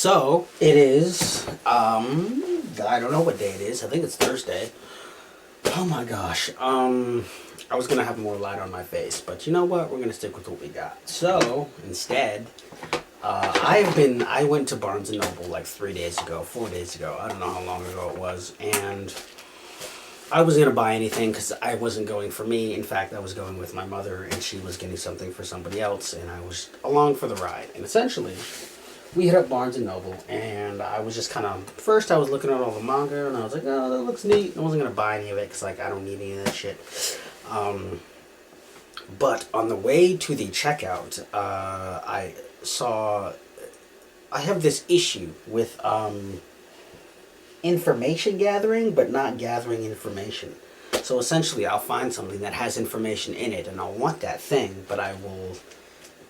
So it is. I don't know what day it is. I think it's Thursday. Oh my gosh. I was gonna have more light on my face, but you know what? We're gonna stick with what we got. So instead, I went to Barnes and Noble like 3 days ago, 4 days ago. I don't know how long ago it was, and I wasn't gonna buy anything because I wasn't going for me. In fact, I was going with my mother, and she was getting something for somebody else, and I was along for the ride. And essentially, we hit up Barnes and Noble, and I was just kind of first. I was looking at all the manga, and I was like, "Oh, that looks neat." I wasn't gonna buy any of it because, like, I don't need any of that shit. But on the way to the checkout, I saw I have this issue with information gathering, but not gathering information. So essentially, I'll find something that has information in it, and I'll want that thing, but I will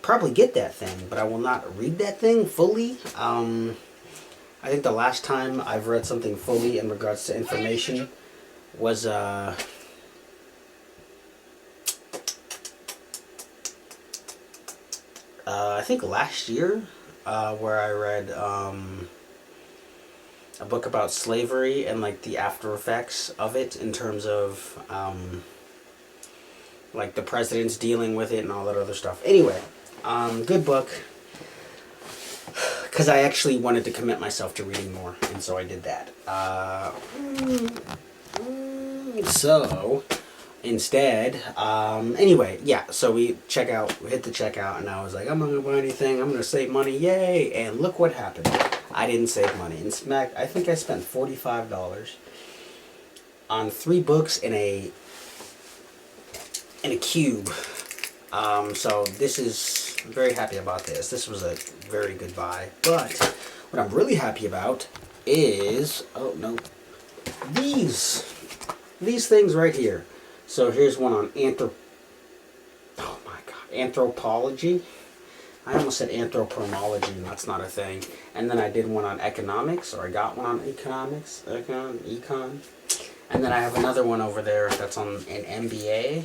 probably get that thing, but I will not read that thing fully. I think the last time I've read something fully in regards to information was I think last year, where I read a book about slavery and like the after effects of it in terms of like the presidents dealing with it and all that other stuff. Anyway, good book, because I actually wanted to commit myself to reading more, and so I did that. So instead, anyway, yeah, so we hit the checkout, and I was like, I'm not gonna buy anything, I'm gonna save money, yay. And look what happened. I didn't save money. In fact, I think I spent $45 on 3 books in a cube. So this is, I'm very happy about this. This was a very good buy. But what I'm really happy about is, oh no, these things right here. So here's one on anthropology. I almost said anthropomology, and that's not a thing. And then I did one on economics, or I got one on economics, econ. And then I have another one over there that's on an MBA,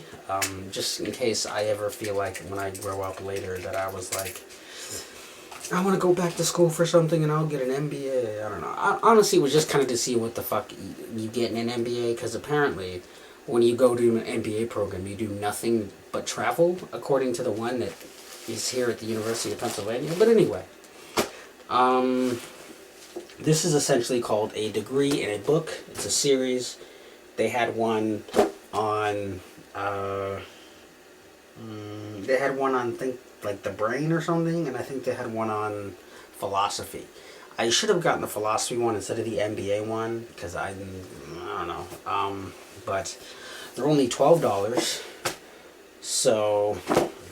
just in case I ever feel like when I grow up later that I was like, I want to go back to school for something and I'll get an MBA. I don't know. Honestly, it was just kind of to see what the fuck you get in an MBA, because apparently when you go to an MBA program, you do nothing but travel, according to the one that is here at the University of Pennsylvania. But anyway, this is essentially called A Degree in a Book. It's a series. They had one on, think like the brain or something, and I think they had one on philosophy. I should have gotten the philosophy one instead of the MBA one, because I don't know. But they're only $12, so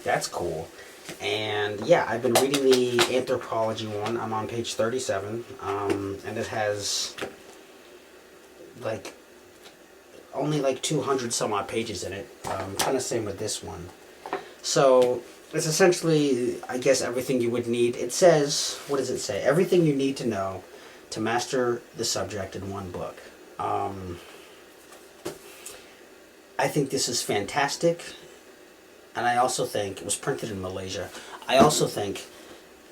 that's cool. And yeah, I've been reading the anthropology one. I'm on page 37, and it has like only like 200 some odd pages in it. Kind of same with this one. So it's essentially, I guess, everything you would need. It says, what does it say? Everything you need to know to master the subject in one book. I think this is fantastic. And I also think, it was printed in Malaysia, I also think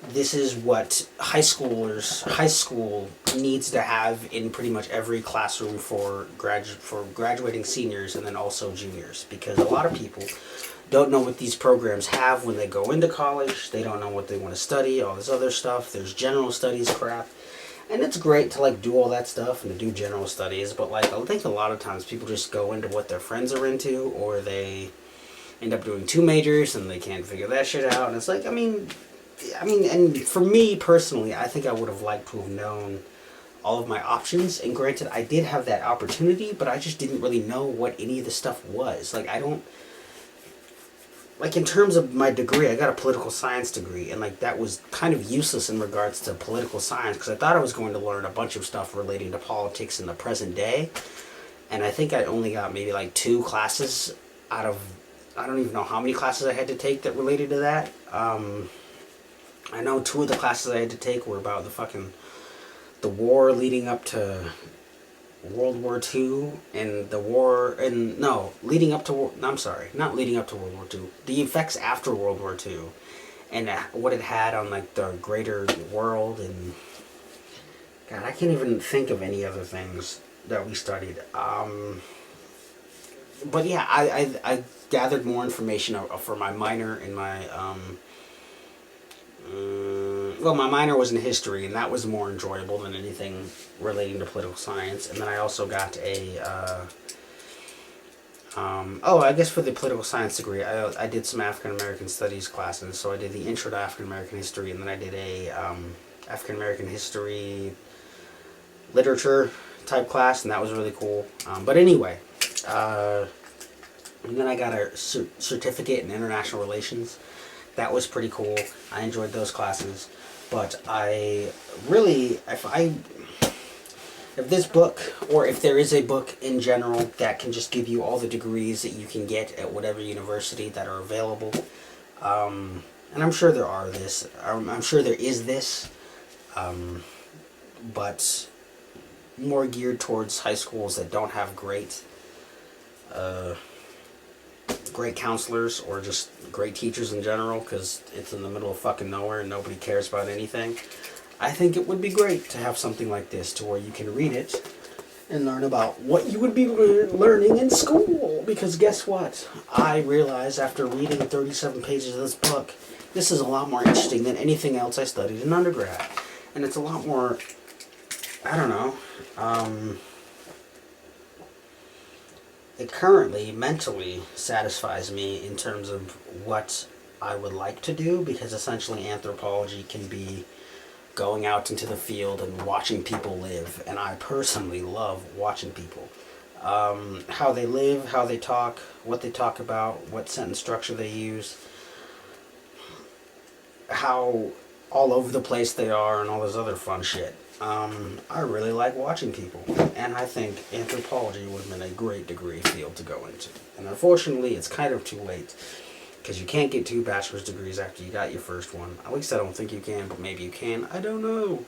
this is what high school needs to have in pretty much every classroom for graduating seniors and then also juniors. Because a lot of people don't know what these programs have when they go into college. They don't know what they want to study, all this other stuff. There's general studies crap. And it's great to like do all that stuff and to do general studies, but like I think a lot of times people just go into what their friends are into, or they end up doing 2 majors and they can't figure that shit out. And it's like, I mean, and for me personally, I think I would have liked to have known all of my options. And granted, I did have that opportunity, but I just didn't really know what any of the stuff was. Like, I don't, like in terms of my degree, I got a political science degree, and like that was kind of useless in regards to political science, because I thought I was going to learn a bunch of stuff relating to politics in the present day. And I think I only got maybe like 2 classes out of, I don't even know how many classes I had to take that related to that. I know 2 of the classes I had to take were about the war leading up to World War II, and the war, and no, leading up to, I'm sorry, not leading up to World War II, the effects after World War II, and what it had on like the greater world, and God, I can't even think of any other things that we studied. But yeah, I gathered more information for my minor in my well, my minor was in history, and that was more enjoyable than anything relating to political science. And then I also got a I guess for the political science degree, I did some African American studies classes. So I did the Intro to African American History, and then I did a African American History literature type class, and that was really cool. But anyway, and then I got a certificate in international relations. That was pretty cool. I enjoyed those classes. But I really, if this book, or if there is a book in general that can just give you all the degrees that you can get at whatever university that are available, and I'm sure there are this, I'm sure there is this, but more geared towards high schools that don't have great counselors or just great teachers in general, because it's in the middle of fucking nowhere and nobody cares about anything. I think it would be great to have something like this to where you can read it and learn about what you would be learning in school. Because guess what? I realized after reading 37 pages of this book, this is a lot more interesting than anything else I studied in undergrad. And it's a lot more, I don't know, it currently mentally satisfies me in terms of what I would like to do, because essentially anthropology can be going out into the field and watching people live, and I personally love watching people. How they live, how they talk, what they talk about, what sentence structure they use, how all over the place they are, and all this other fun shit. I really like watching people, and I think anthropology would have been a great degree field to go into. And unfortunately, it's kind of too late, because you can't get 2 bachelor's degrees after you got your first one. At least I don't think you can, but maybe you can. I don't know.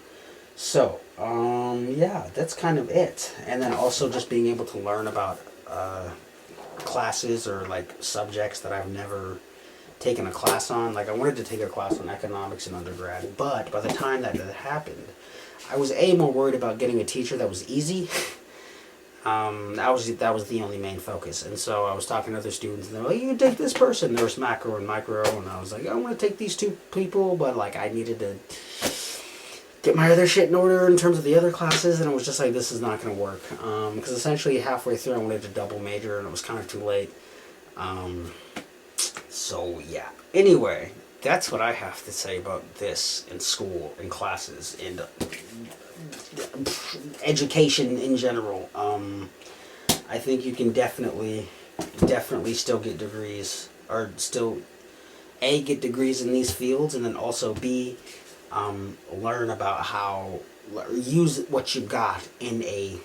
So, yeah, that's kind of it. And then also just being able to learn about classes or like subjects that I've never taken a class on. Like I wanted to take a class on economics in undergrad, but by the time that happened, I was more worried about getting a teacher that was easy. That was the only main focus. And so I was talking to other students, and they're like, you can take this person. There was macro and micro, and I was like, I want to take these 2 people, but like I needed to get my other shit in order in terms of the other classes, and it was just like, this is not going to work. Because essentially halfway through I wanted to double major, and it was kind of too late. So yeah. Anyway, that's what I have to say about this in school, in classes, and education in general. I think you can definitely still get degrees, or still get degrees in these fields, and then also learn about how use what you got in a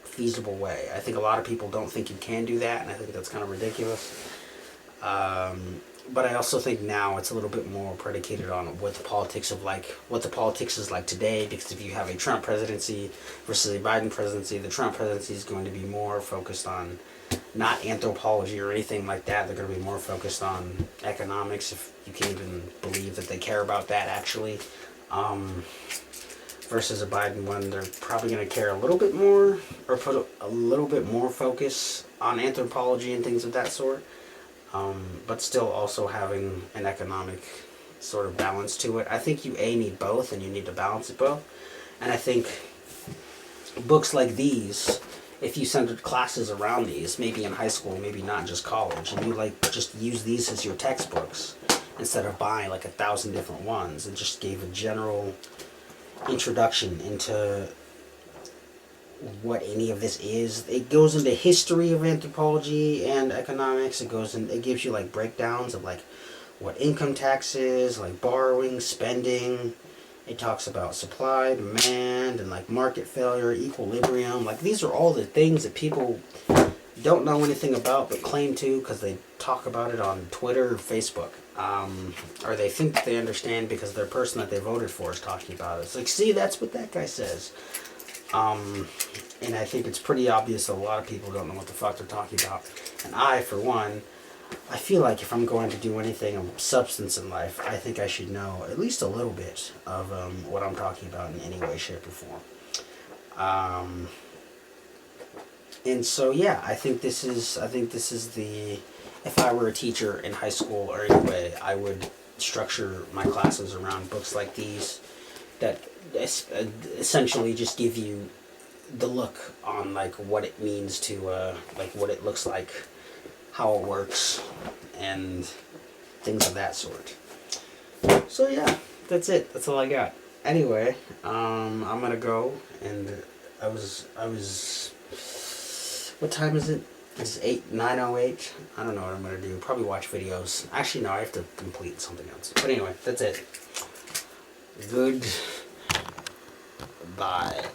feasible way. I think a lot of people don't think you can do that, and I think that's kind of ridiculous. But I also think now it's a little bit more predicated on what the politics is like today, because if you have a Trump presidency versus a Biden presidency, the Trump presidency is going to be more focused on not anthropology or anything like that. They're going to be more focused on economics, if you can even believe that they care about that actually. Versus a Biden one, they're probably going to care a little bit more, or put a little bit more focus on anthropology and things of that sort. But still also having an economic sort of balance to it. I think you need both, and you need to balance it both. And I think books like these, if you centered classes around these, maybe in high school, maybe not just college, and you like just use these as your textbooks instead of buying like 1,000 different ones, and just gave a general introduction into what any of this is. It goes into history of anthropology and economics. It gives you like breakdowns of like what income tax is, like borrowing, spending. It talks about supply, demand, and like market failure, equilibrium. Like these are all the things that people don't know anything about but claim to because they talk about it on Twitter or Facebook. Or they think that they understand because their person that they voted for is talking about it. It's like, see, that's what that guy says. And I think it's pretty obvious that a lot of people don't know what the fuck they're talking about. And I, for one, I feel like if I'm going to do anything of substance in life, I think I should know at least a little bit of what I'm talking about in any way, shape, or form. And so yeah, I think this is the, if I were a teacher in high school or anyway, I would structure my classes around books like these that essentially just give you the look on like what it means to like what it looks like, how it works, and things of that sort. So yeah, that's it. That's all I got. Anyway, I'm gonna go, and I was. What time is it? It's 9:08. I don't know what I'm gonna do. Probably watch videos. Actually, no, I have to complete something else. But anyway, that's it. Good. Bye.